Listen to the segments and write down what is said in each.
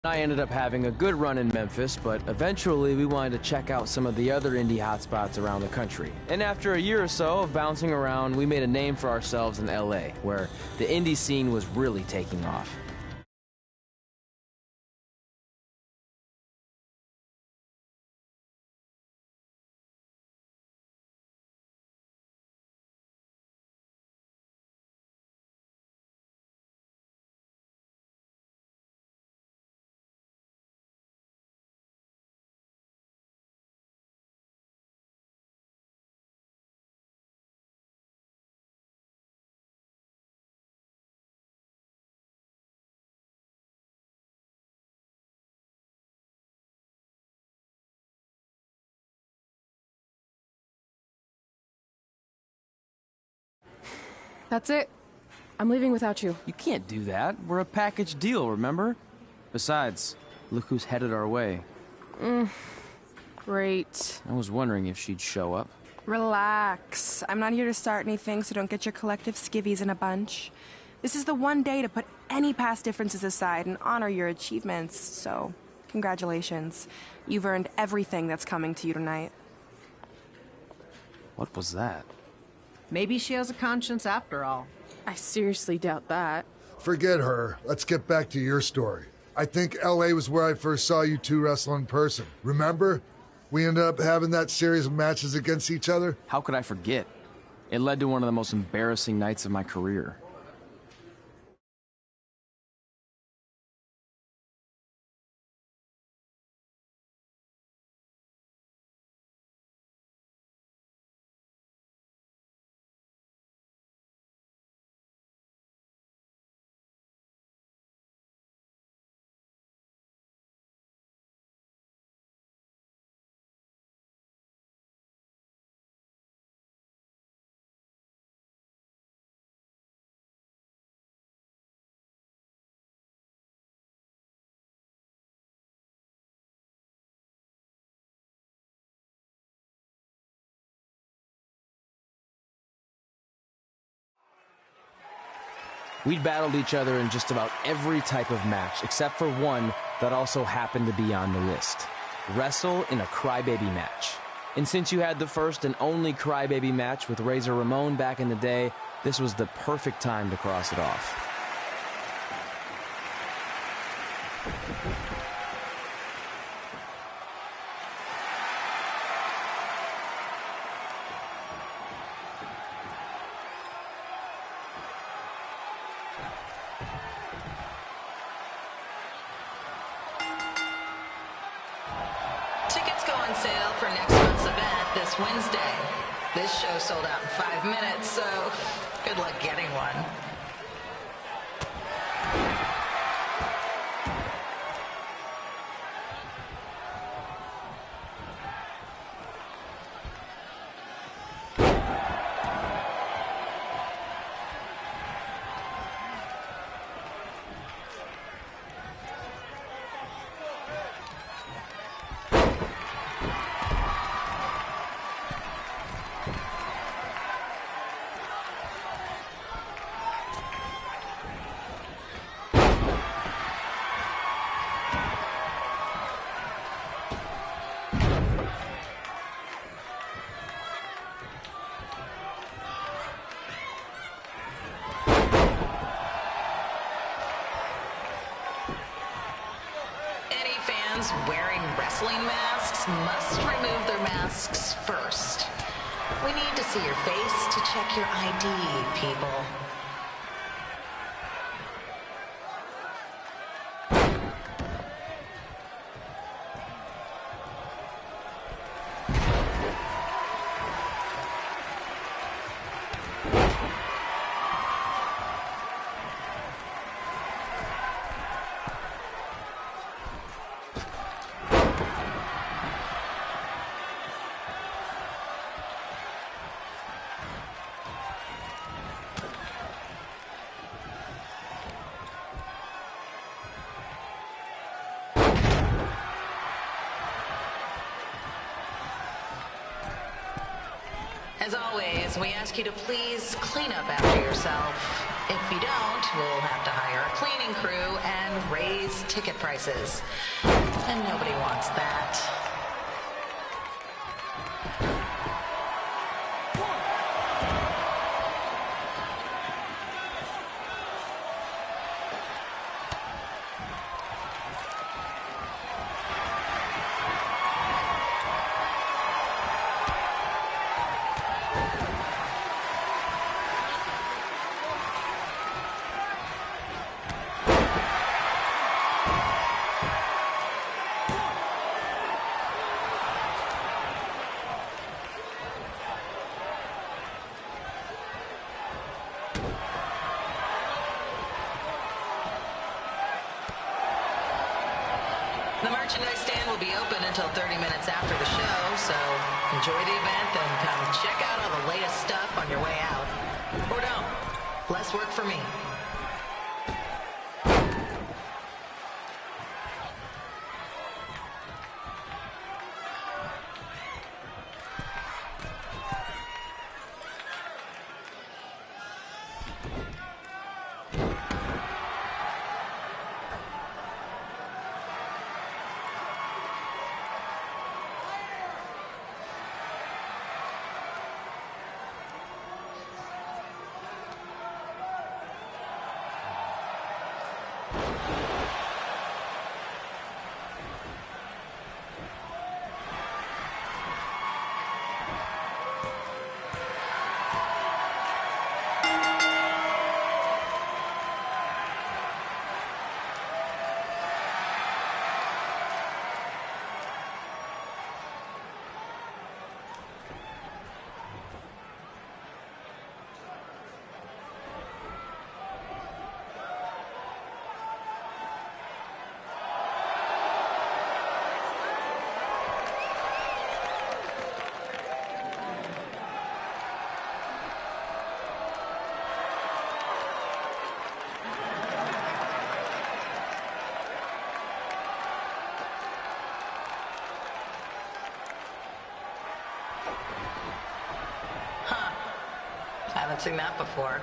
I ended up having a good run in Memphis, but eventually we wanted to check out some of the other indie hotspots around the country. And after a year or so of bouncing around, we made a name for ourselves in LA, where the indie scene was really taking off. That's it. I'm leaving without you. You can't do that. We're a package deal, remember? Besides, look who's headed our way. Great. I was wondering if she'd show up. Relax. I'm not here to start anything, so don't get your collective skivvies in a bunch. This is the one day to put any past differences aside and honor your achievements, so congratulations. You've earned everything that's coming to you tonight. What was that? Maybe she has a conscience after all. I seriously doubt that. Forget her. Let's get back to your story. I think LA was where I first saw you two wrestle in person. Remember? We ended up having that series of matches against each other. How could I forget? It led to one of the most embarrassing nights of my career. We'd battled each other in just about every type of match, except for one that also happened to be on the list. Wrestle in a crybaby match. And since you had the first and only crybaby match with Razor Ramon back in the day, this was the perfect time to cross it off. Tickets go on sale for next month's event this Wednesday. This show sold out in 5 minutes, so good luck getting one. Wearing wrestling masks must remove their masks first. We need to see your face to check your ID, people. As always, we ask you to please clean up after yourself. If you don't, we'll have to hire a cleaning crew and raise ticket prices. And nobody wants that. The merchandise stand will be open until 30 minutes after the show, so enjoy the event and come check out all the latest stuff on your way out. Or don't. Less work for me. Haven't seen that before.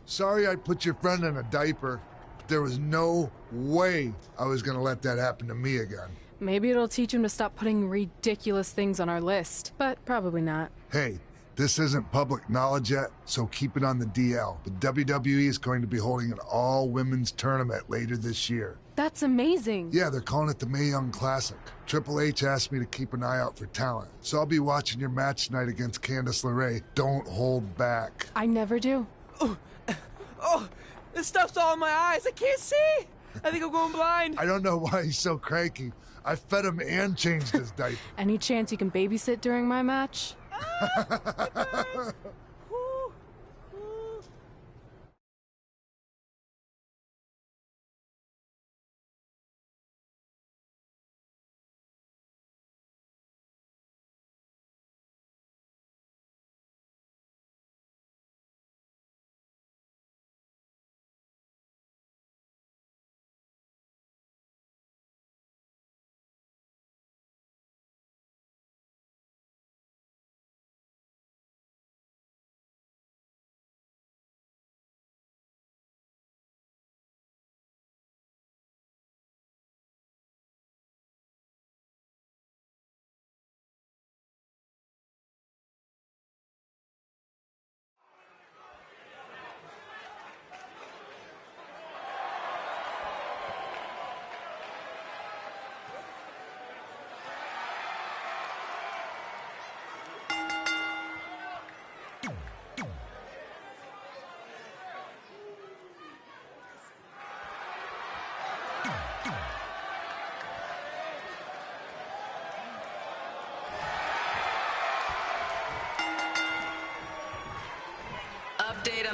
Sorry I put your friend in a diaper. There was no way I was gonna let that happen to me again. Maybe it'll teach him to stop putting ridiculous things on our list, but probably not. Hey, this isn't public knowledge yet, so keep it on the DL. But WWE is going to be holding an all-women's tournament later this year. That's amazing. Yeah, they're calling it the Mae Young Classic. Triple H asked me to keep an eye out for talent, so I'll be watching your match tonight against Candice LeRae. Don't hold back. I never do. Oh, this stuff's all in my eyes. I can't see. I think I'm going blind. I don't know why he's so cranky. I fed him and changed his diaper. Any chance you can babysit during my match?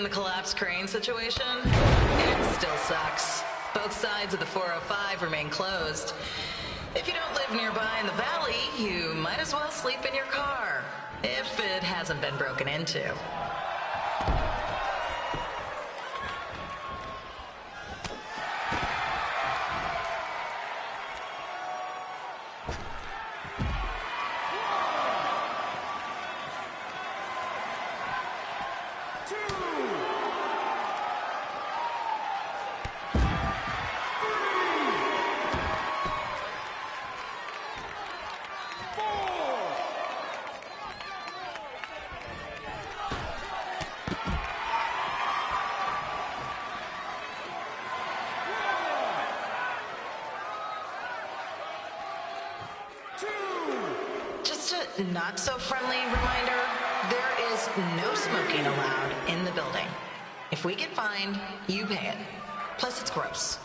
on the collapsed crane situation? It still sucks. Both sides of the 405 remain closed. If you don't live nearby in the valley, you might as well sleep in your car, if it hasn't been broken into. Just a not-so-friendly reminder, there is no smoking allowed in the building. If we get fined, you pay it. Plus, it's gross.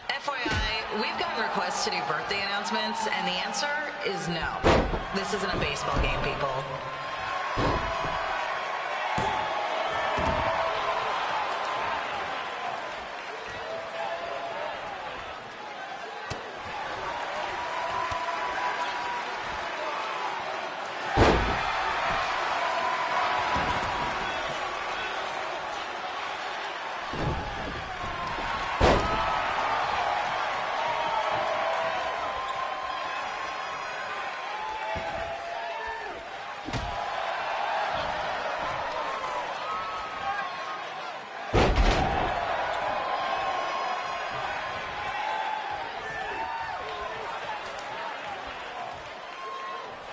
FYI, we've gotten requests to do birthday announcements, and the answer is no. This isn't a baseball game, people.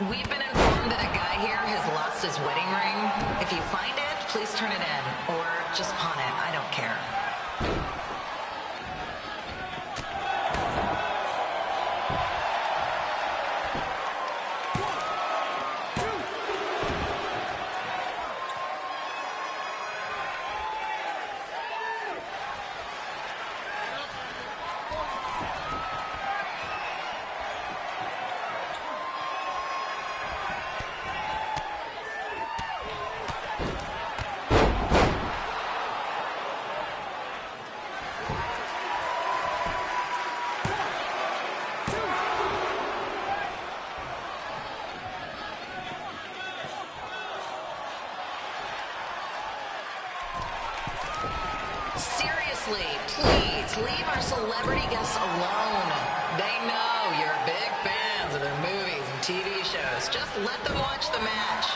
We've been informed that a guy here has lost his wedding ring. If you find it, please turn it in, or just pawn it. I don't care. Seriously, please leave our celebrity guests alone. They know you're big fans of their movies and TV shows. Just let them watch the match.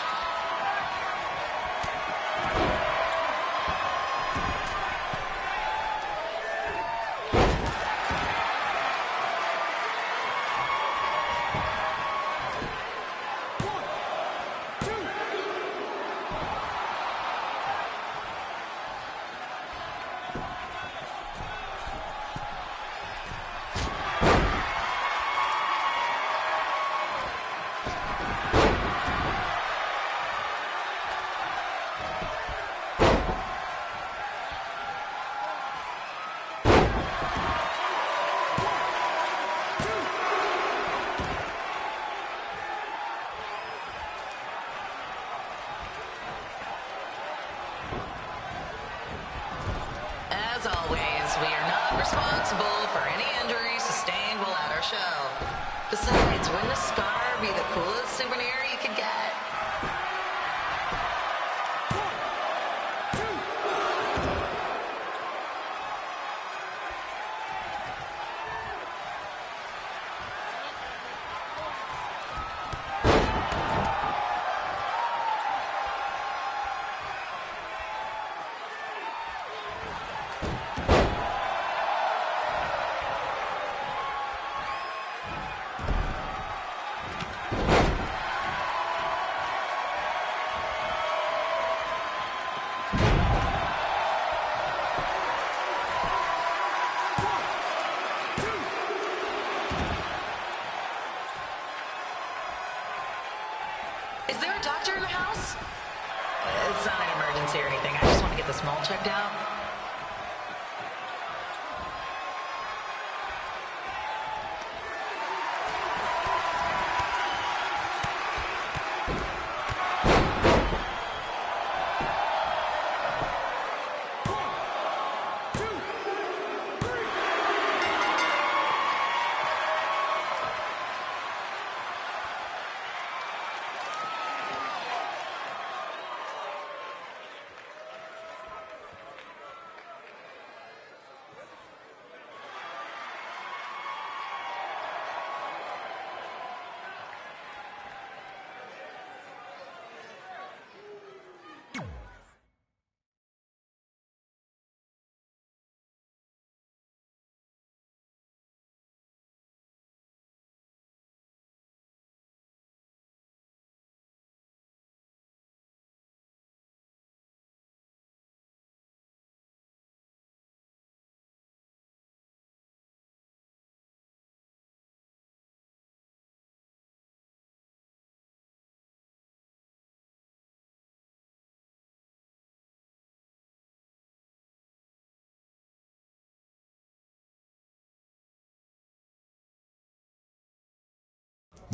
As always, we are not responsible for any injuries sustained while at our show. Besides, wouldn't a scar be the coolest souvenir you could get?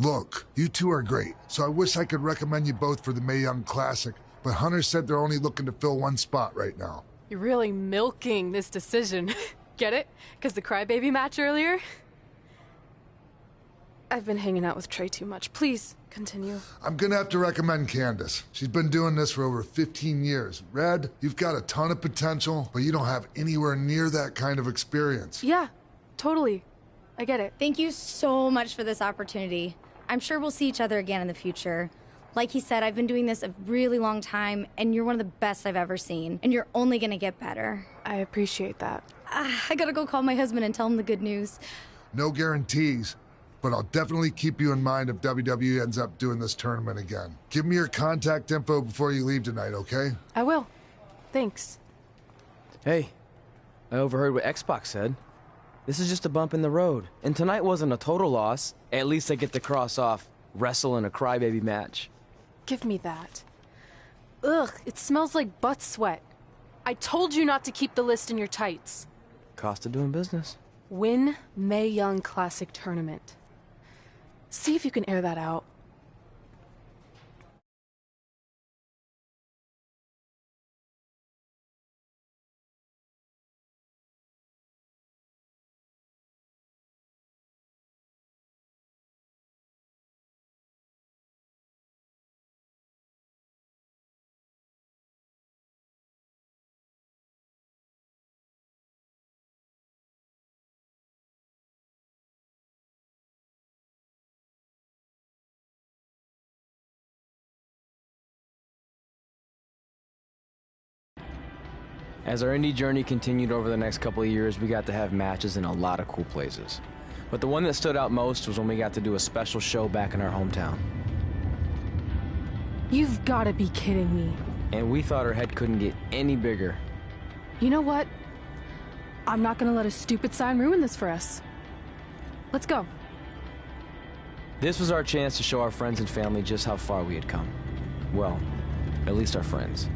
Look, you two are great, so I wish I could recommend you both for the Mae Young Classic, but Hunter said they're only looking to fill one spot right now. You're really milking this decision. Get it? Because the crybaby match earlier? I've been hanging out with Trey too much. Please, continue. I'm gonna have to recommend Candace. She's been doing this for over 15 years. Red, you've got a ton of potential, but you don't have anywhere near that kind of experience. Yeah, totally. I get it. Thank you so much for this opportunity. I'm sure we'll see each other again in the future. Like he said, I've been doing this a really long time, and you're one of the best I've ever seen, and you're only gonna get better. I appreciate that. I gotta go call my husband and tell him the good news. No guarantees, but I'll definitely keep you in mind if WWE ends up doing this tournament again. Give me your contact info before you leave tonight, okay? I will. Thanks. Hey, I overheard what Xbox said. This is just a bump in the road, and tonight wasn't a total loss. At least I get to cross off wrestle in a crybaby match. Give me that. Ugh, it smells like butt sweat. I told you not to keep the list in your tights. Cost of doing business. Win Mae Young Classic Tournament. See if you can air that out. As our indie journey continued over the next couple of years, we got to have matches in a lot of cool places. But the one that stood out most was when we got to do a special show back in our hometown. You've gotta be kidding me. And we thought our head couldn't get any bigger. You know what? I'm not gonna let a stupid sign ruin this for us. Let's go. This was our chance to show our friends and family just how far we had come. Well, at least our friends.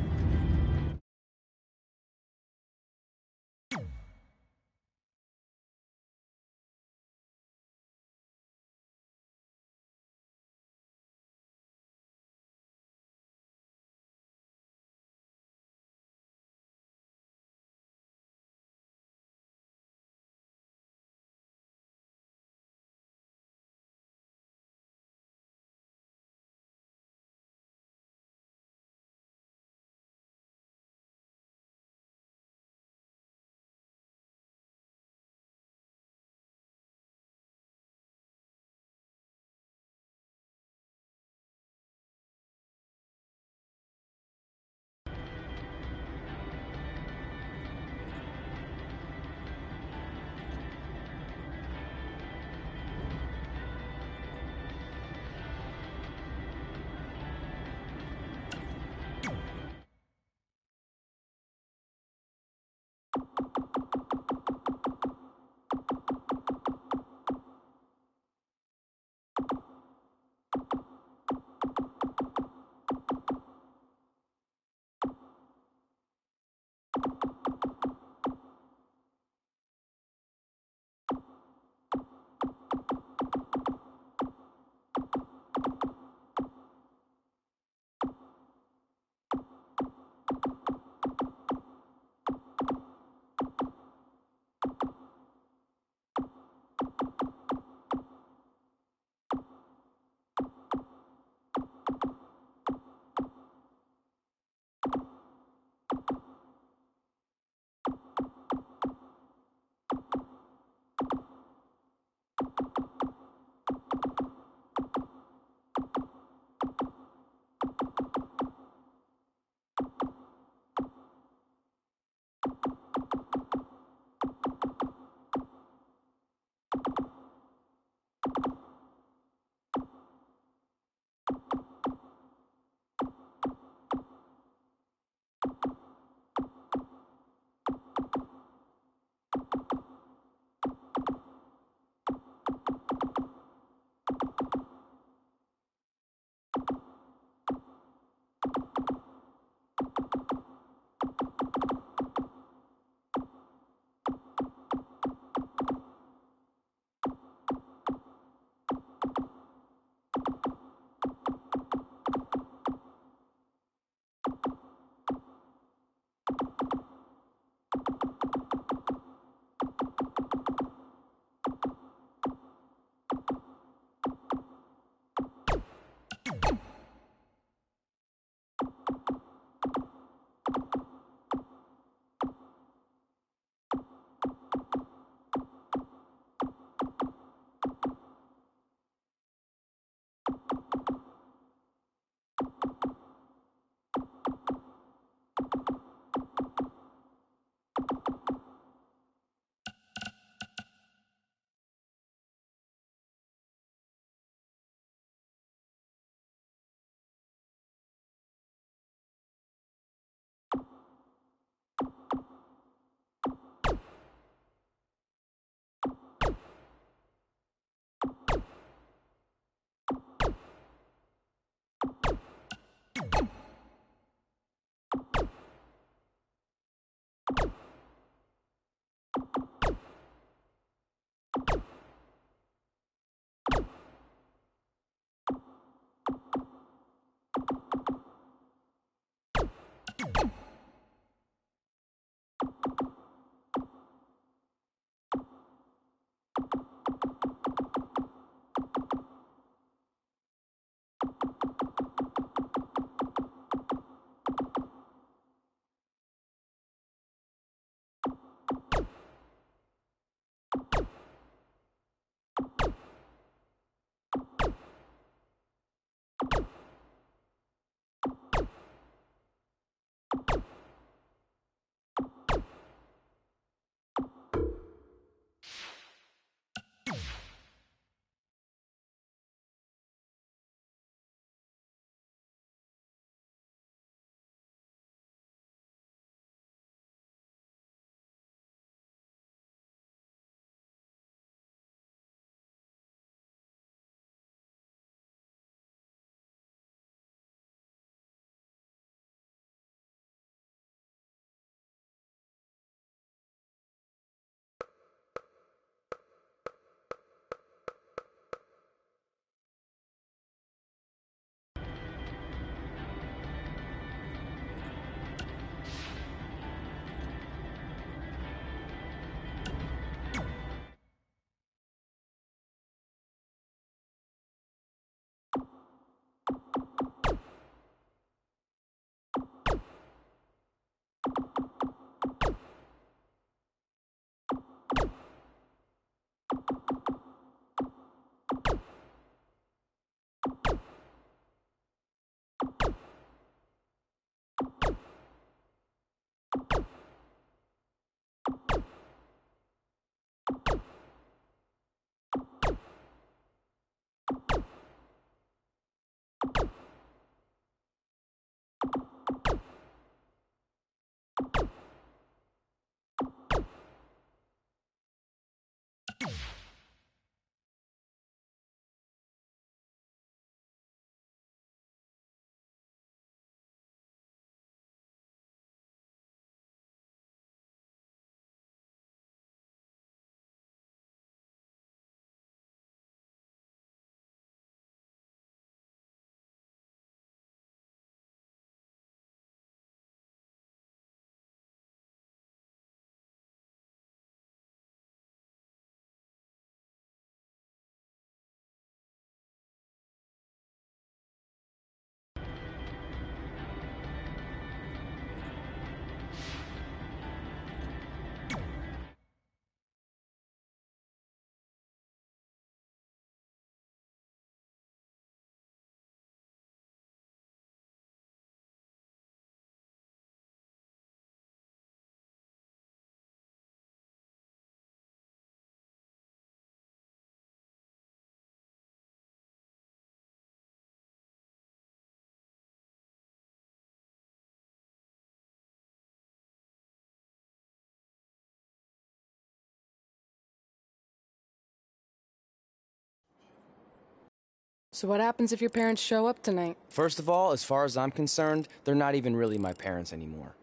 So what happens if your parents show up tonight? First of all, as far as I'm concerned, they're not even really my parents anymore.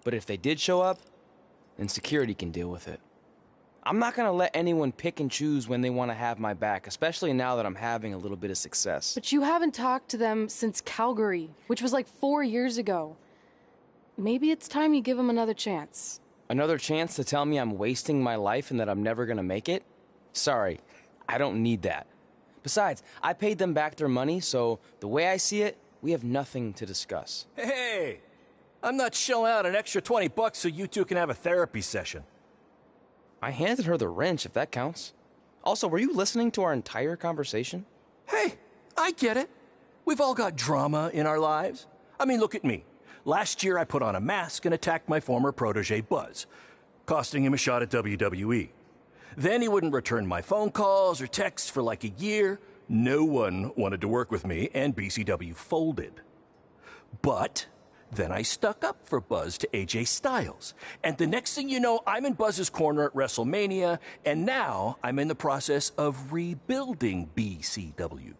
But if they did show up, then security can deal with it. I'm not gonna let anyone pick and choose when they want to have my back, especially now that I'm having a little bit of success. But you haven't talked to them since Calgary, which was like 4 years ago. Maybe it's time you give them another chance. Another chance to tell me I'm wasting my life and that I'm never gonna make it? Sorry, I don't need that. Besides, I paid them back their money, so the way I see it, we have nothing to discuss. Hey! I'm not shelling out an extra $20 so you two can have a therapy session. I handed her the wrench, if that counts. Also, were you listening to our entire conversation? Hey, I get it. We've all got drama in our lives. I mean, look at me. Last year I put on a mask and attacked my former protege Buzz, costing him a shot at WWE. Then he wouldn't return my phone calls or texts for like a year. No one wanted to work with me, and BCW folded. But then I stuck up for Buzz to AJ Styles. And the next thing you know, I'm in Buzz's corner at WrestleMania, and now I'm in the process of rebuilding BCW.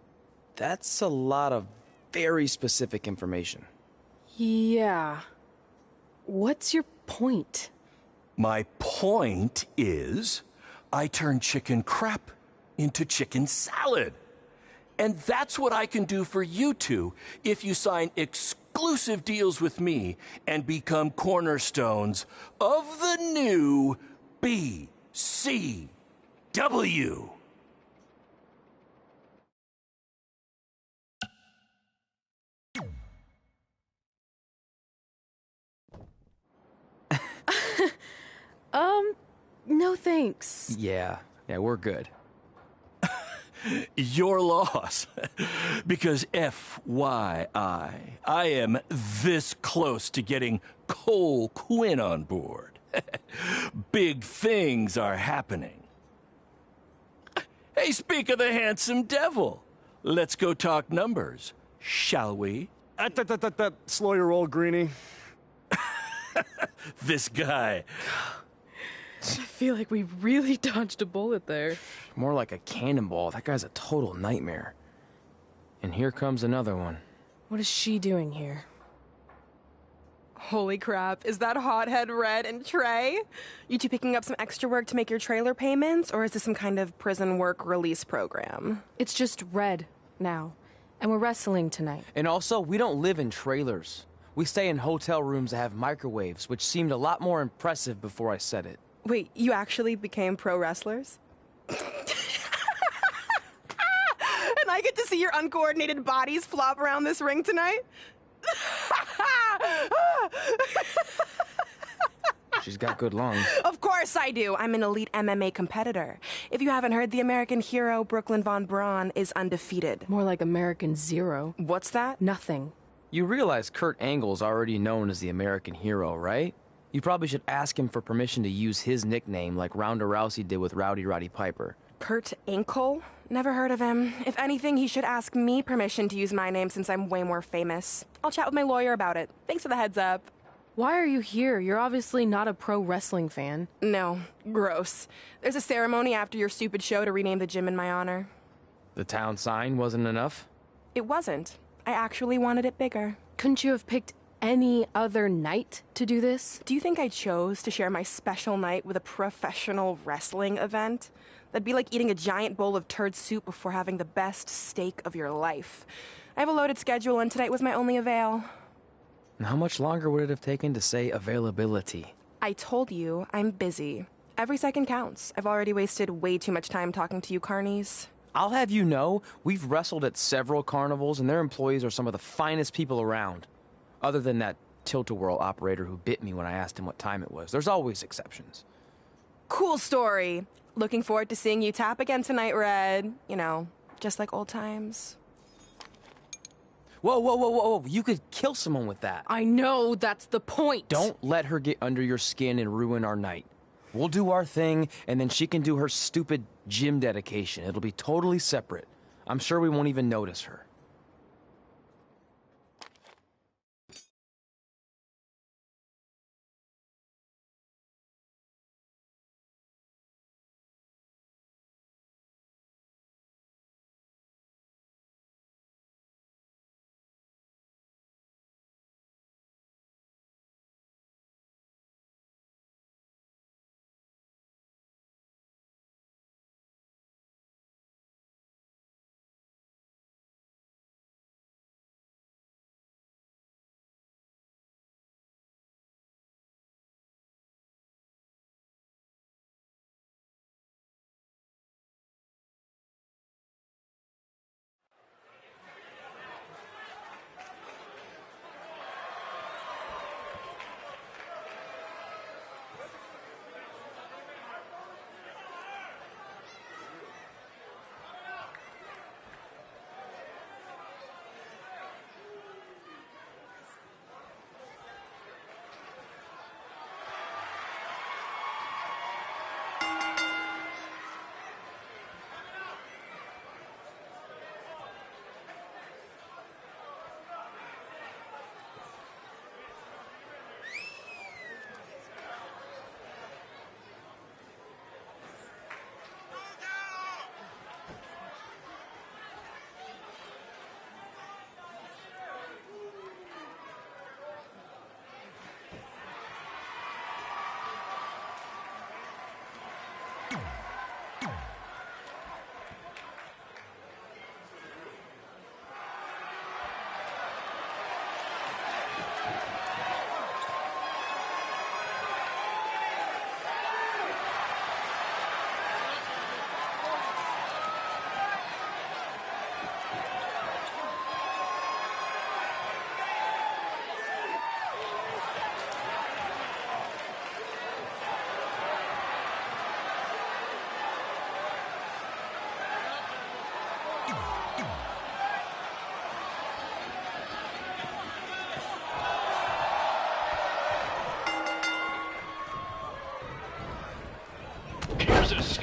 That's a lot of very specific information. Yeah. What's your point? My point is, I turned chicken crap into chicken salad. And that's what I can do for you two if you sign exclusive deals with me and become cornerstones of the new BCW. No thanks. Yeah, we're good. Your loss. Because FYI, I am this close to getting Cole Quinn on board. Big things are happening. Hey, speak of the handsome devil. Let's go talk numbers, shall we? Slow your roll, Greenie. This guy. I feel like we really dodged a bullet there. More like a cannonball. That guy's a total nightmare. And here comes another one. What is she doing here? Holy crap, is that hothead Red and Trey? You two picking up some extra work to make your trailer payments, or is this some kind of prison work release program? It's just Red now, and we're wrestling tonight. And also, we don't live in trailers. We stay in hotel rooms that have microwaves, which seemed a lot more impressive before I said it. Wait, you actually became pro wrestlers? And I get to see your uncoordinated bodies flop around this ring tonight? She's got good lungs. Of course I do. I'm an elite MMA competitor. If you haven't heard, the American hero, Brooklyn Von Braun, is undefeated. More like American Zero. What's that? Nothing. You realize Kurt Angle's already known as the American hero, right? You probably should ask him for permission to use his nickname like Ronda Rousey did with Rowdy Roddy Piper. Kurt Angle? Never heard of him. If anything, he should ask me permission to use my name since I'm way more famous. I'll chat with my lawyer about it. Thanks for the heads up. Why are you here? You're obviously not a pro wrestling fan. No. Gross. There's a ceremony after your stupid show to rename the gym in my honor. The town sign wasn't enough? It wasn't. I actually wanted it bigger. Couldn't you have picked any other night to do this? Do you think I chose to share my special night with a professional wrestling event? That'd be like eating a giant bowl of turd soup before having the best steak of your life. I have a loaded schedule, and tonight was my only avail. And how much longer would it have taken to say availability? I told you, I'm busy. Every second counts. I've already wasted way too much time talking to you carnies. I'll have you know, we've wrestled at several carnivals, and their employees are some of the finest people around. Other than that tilt-a-whirl operator who bit me when I asked him what time it was. There's always exceptions. Cool story. Looking forward to seeing you tap again tonight, Red. You know, just like old times. Whoa. You could kill someone with that. I know, that's the point. Don't let her get under your skin and ruin our night. We'll do our thing, and then she can do her stupid gym dedication. It'll be totally separate. I'm sure we won't even notice her.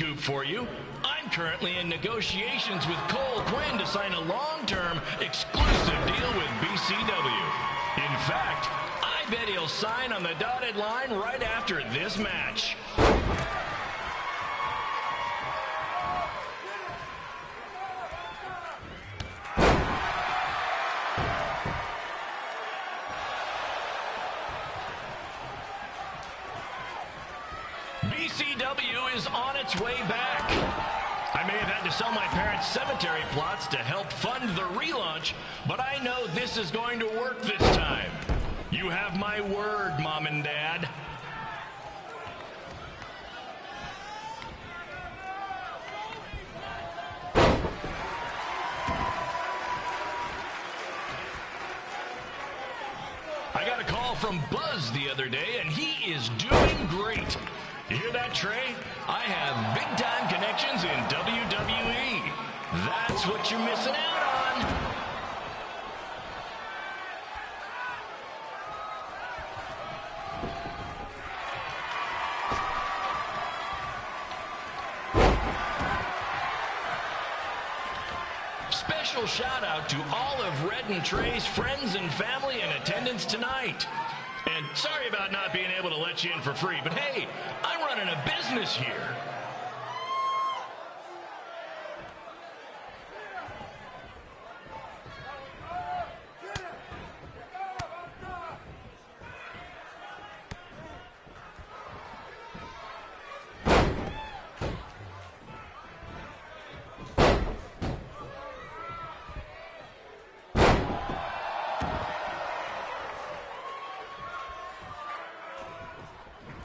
scoop for you. I'm currently in negotiations with Cole Quinn to sign a long-term exclusive deal with BCW. In fact, I bet he'll sign on the dotted line right after this match. BCW is on its way back. I may have had to sell my parents' cemetery plots to help fund the relaunch, but I know this is going to work this time. You have my word, Mom and Dad. I got a call from Buzz the other day, and he is doing great. You hear that, Trey? I have big-time connections in WWE. That's what you're missing out on. Special shout out to all of Red and Trey's friends and family in attendance tonight. And sorry about not being able to let you in for free, but hey, I'm running a business here.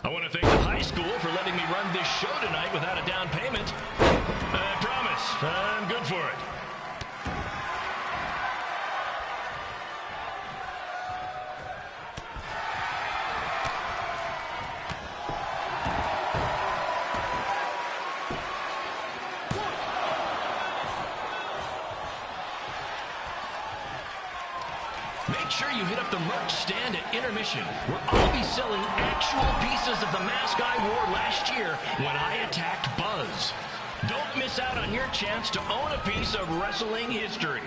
I want to thank the high school for letting me run this show tonight without a down payment. I promise, I'm good for it. Make sure you hit up the merch stand at intermission, where I'll be selling actual pieces of the mask I wore last year when I attacked Buzz. Don't miss out on your chance to own a piece of wrestling history.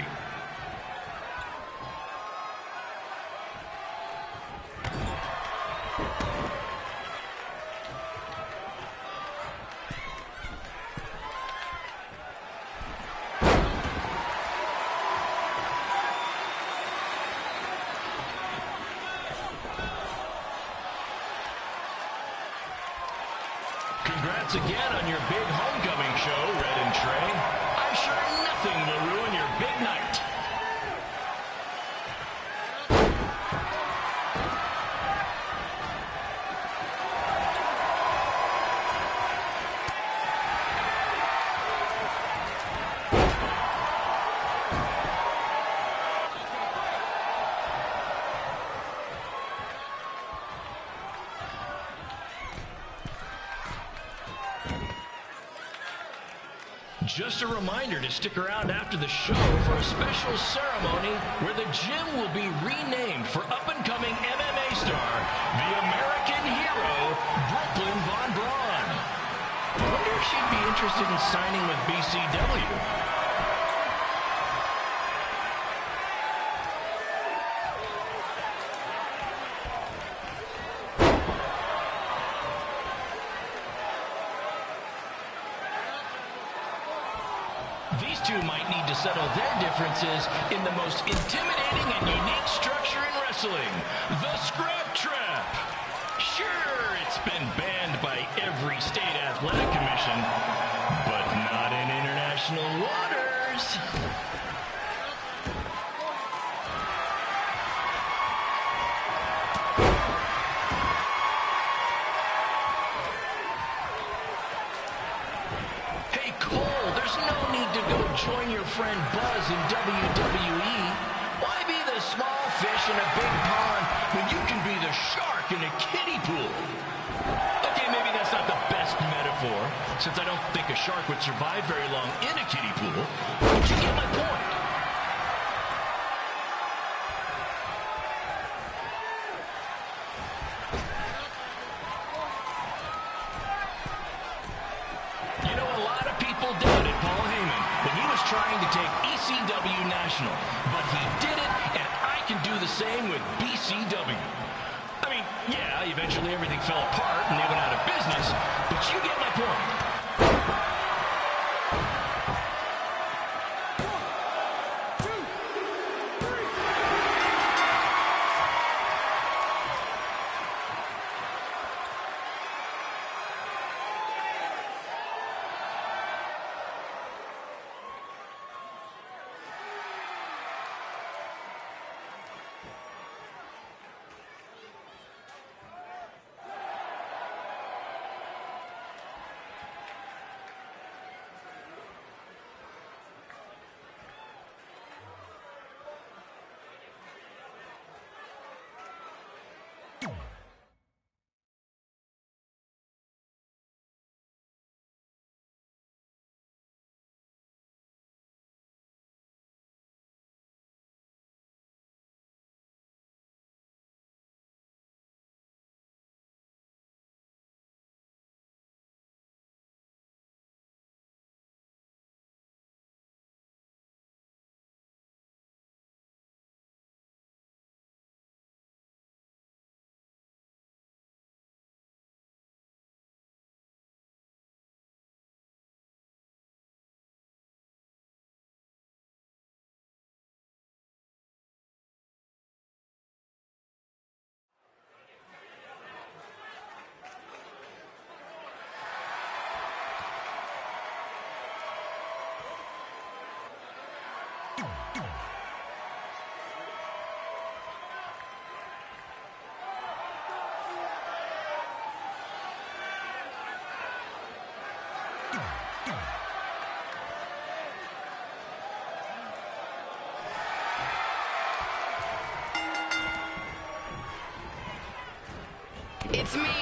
Congrats again on your big homecoming show, Red and Trey. I'm sure nothing will ruin your big night. Just a reminder to stick around after the show for a special ceremony where the gym will be renamed for up-and-coming MMA star, the American hero, Brooklyn Von Braun. I wonder if she'd be interested in signing with BCW. These two might need to settle their differences in the most intimidating and unique structure in wrestling, the Scrap Trap. Sure, it's been banned by every state athletic commission, but not in international waters. Hey, Cole, there's no need to go join your friend Buzz in WWE. Why be the small fish in a big pond when you can be the shark in a kiddie pool? Okay, maybe that's not the best metaphor, since I don't think a shark would survive very long in a kiddie pool, but you get my point. You know trying to take ECW national, but he did it, and I can do the same with BCW. I mean, yeah, eventually everything fell apart and they went out of business, but you get my point. It's me,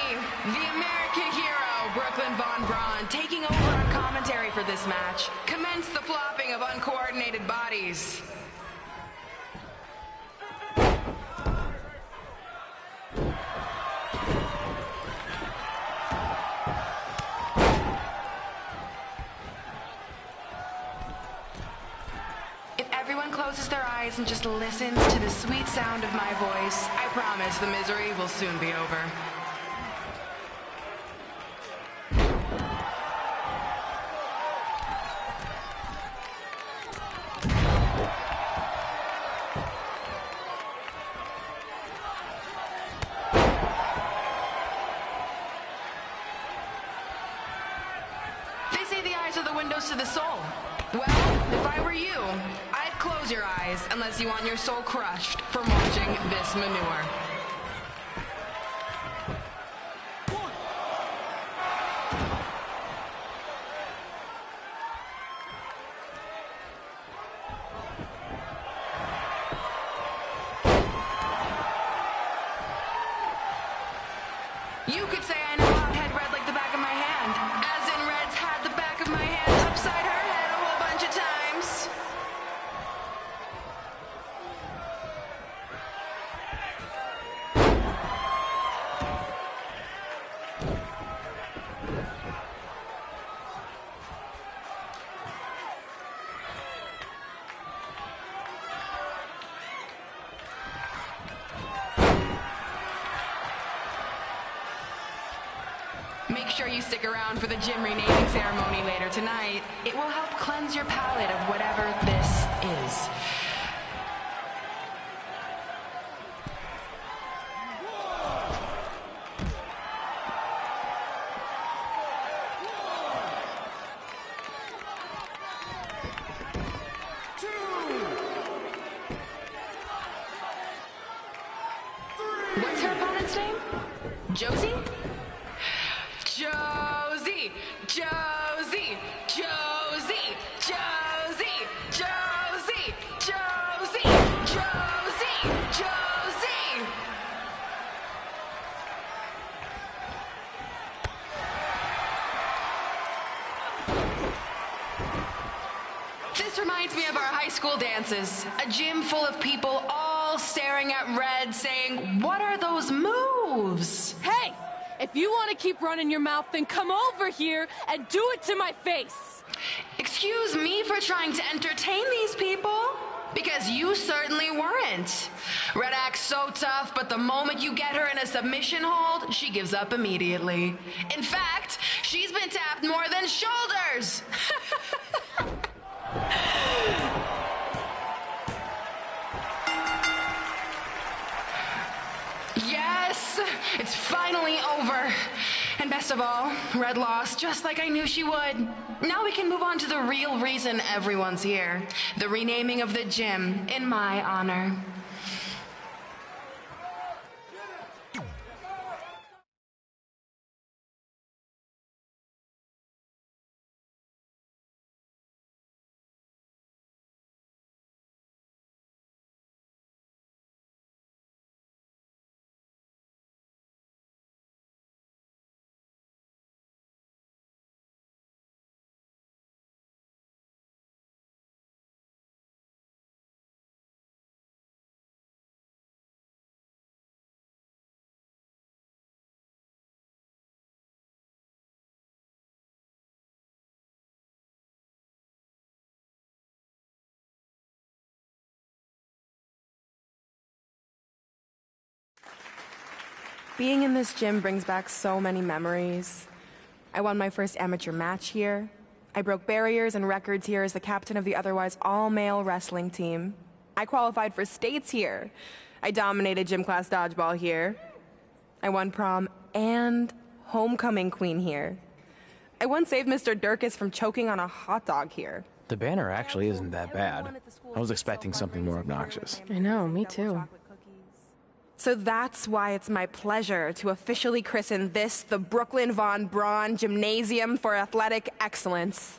the American hero, Brooklyn Von Braun, taking over on commentary for this match. Commence the flopping of uncoordinated bodies. If everyone closes their eyes and just listens to the sweet sound of my voice, I promise the misery will soon be over. Are the windows to the soul. Well, if I were you, I'd close your eyes unless you want your soul crushed from watching this manure. You could say I know how head red like the back of my hand, as in Red's had the back of my hand upside her head a whole bunch of times. Make sure you stick around for the gym renaming ceremony later tonight. It will help cleanse your palate of whatever this is. What's her opponent's name? Josie? Josie! Josie! Josie! Josie! Josie! Josie! Josie! Josie! This reminds me of our high school dances. A gym full of people all staring at Red saying, "What are those moves?" Hey! If you want to keep running your mouth, then come over here and do it to my face. Excuse excuse me for trying to entertain these people. Because you certainly weren't. Red Axe so tough, but the moment you get her in a submission hold, she gives up immediately. In fact, she's been tapped more than shoulders. Yes, it's finally over. And best of all, Red lost just like I knew she would. Now we can move on to the real reason everyone's here. The renaming of the gym in my honor. Being in this gym brings back so many memories. I won my first amateur match here. I broke barriers and records here as the captain of the otherwise all-male wrestling team. I qualified for states here. I dominated gym class dodgeball here. I won prom and homecoming queen here. I once saved Mr. Durkis from choking on a hot dog here. The banner actually isn't that bad. I was expecting something more obnoxious. I know, me too. So that's why it's my pleasure to officially christen this the Brooklyn Von Braun Gymnasium for Athletic Excellence.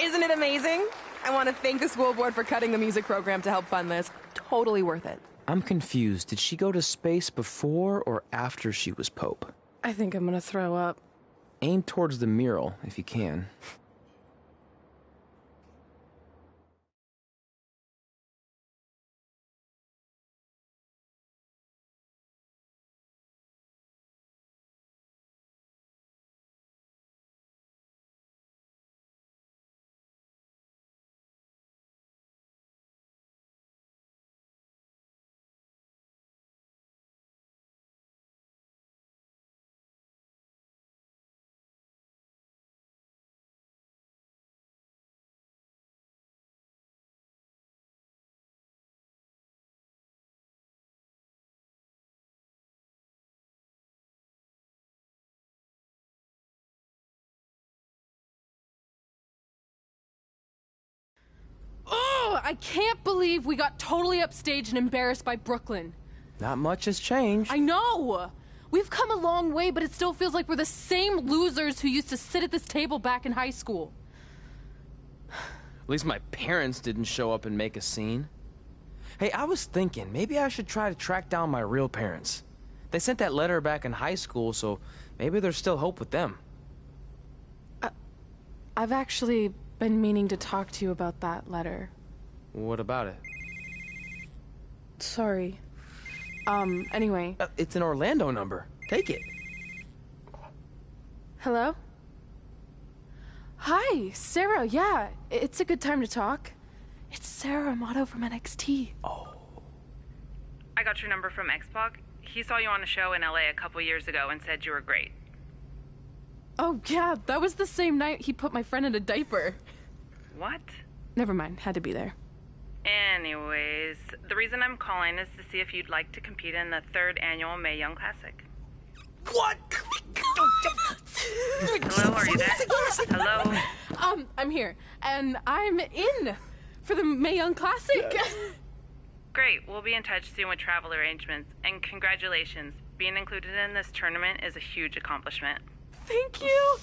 Isn't it amazing? I want to thank the school board for cutting the music program to help fund this. Totally worth it. I'm confused. Did she go to space before or after she was Pope? I think I'm gonna throw up. Aim towards the mural, if you can. Oh, I can't believe we got totally upstaged and embarrassed by Brooklyn. Not much has changed. I know! We've come a long way, but it still feels like we're the same losers who used to sit at this table back in high school. At least my parents didn't show up and make a scene. Hey, I was thinking, maybe I should try to track down my real parents. They sent that letter back in high school, so maybe there's still hope with them. I've actually been meaning to talk to you about that letter. What about it? Sorry. Anyway. It's an Orlando number. Take it. Hello? Hi, Sarah, yeah. It's a good time to talk. It's Sarah Amato from NXT. Oh. I got your number from X-Pac. He saw you on a show in LA a couple years ago and said you were great. Oh, yeah, that was the same night he put my friend in a diaper. What? Never mind, had to be there. Anyways, the reason I'm calling is to see if you'd like to compete in the 3rd annual Mae Young Classic. What? Hello, are you there? Hello? I'm here, and I'm in for the Mae Young Classic. Yes. Great, we'll be in touch soon with travel arrangements, and congratulations. Being included in this tournament is a huge accomplishment. Thank you.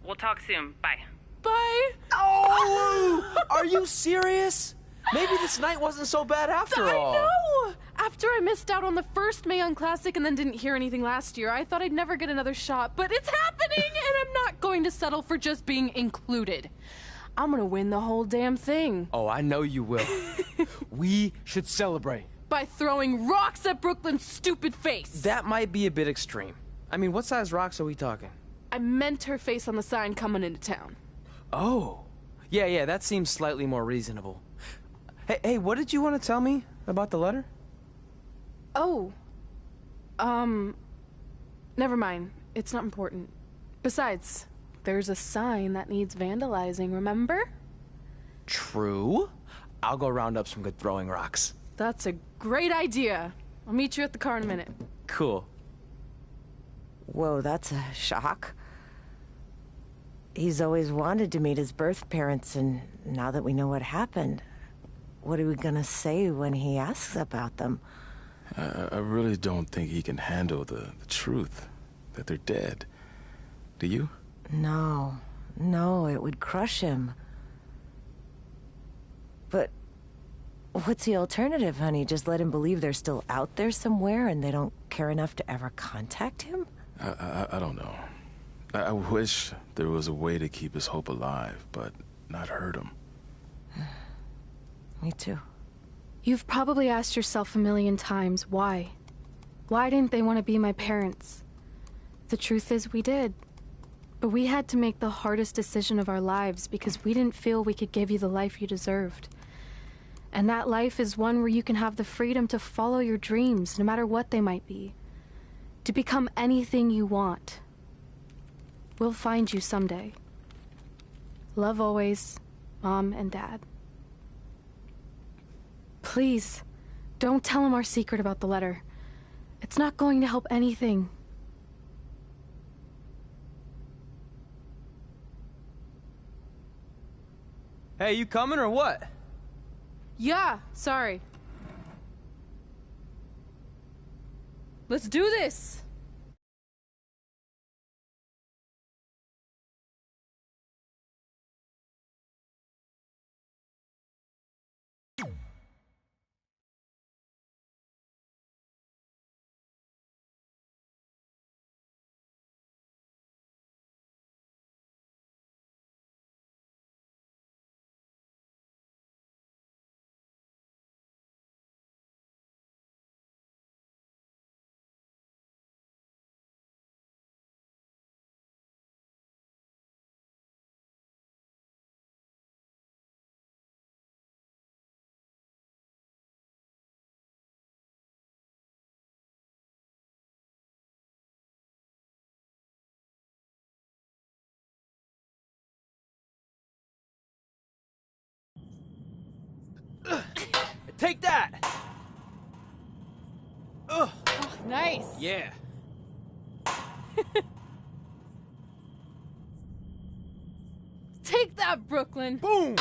We'll talk soon. Bye. Bye. Oh! Are you serious? Maybe this night wasn't so bad after all. I know! After I missed out on the first Mae Young Classic and then didn't hear anything last year, I thought I'd never get another shot, but it's happening, and I'm not going to settle for just being included. I'm gonna win the whole damn thing. Oh, I know you will. We should celebrate. By throwing rocks at Brooklyn's stupid face. That might be a bit extreme. I mean, what size rocks are we talking? I meant her face on the sign coming into town. Oh. Yeah, that seems slightly more reasonable. Hey, what did you want to tell me about the letter? Oh. Never mind. It's not important. Besides, there's a sign that needs vandalizing, remember? True. I'll go round up some good throwing rocks. That's a great idea. I'll meet you at the car in a minute. Cool. Whoa, that's a shock. He's always wanted to meet his birth parents, and now that we know what happened, what are we gonna say when he asks about them? I really don't think he can handle the truth, that they're dead. Do you? No, it would crush him. But what's the alternative, honey? Just let him believe they're still out there somewhere and they don't care enough to ever contact him? I don't know. I wish there was a way to keep his hope alive, but not hurt him. Me too. You've probably asked yourself a million times, why? Why didn't they want to be my parents? The truth is, we did. But we had to make the hardest decision of our lives because we didn't feel we could give you the life you deserved. And that life is one where you can have the freedom to follow your dreams, no matter what they might be. To become anything you want. We'll find you someday. Love always, Mom and Dad. Please, don't tell him our secret about the letter. It's not going to help anything. Hey, you coming or what? Yeah, sorry. Let's do this! Take that! Ugh. Oh, nice! Yeah. Take that, Brooklyn! Boom!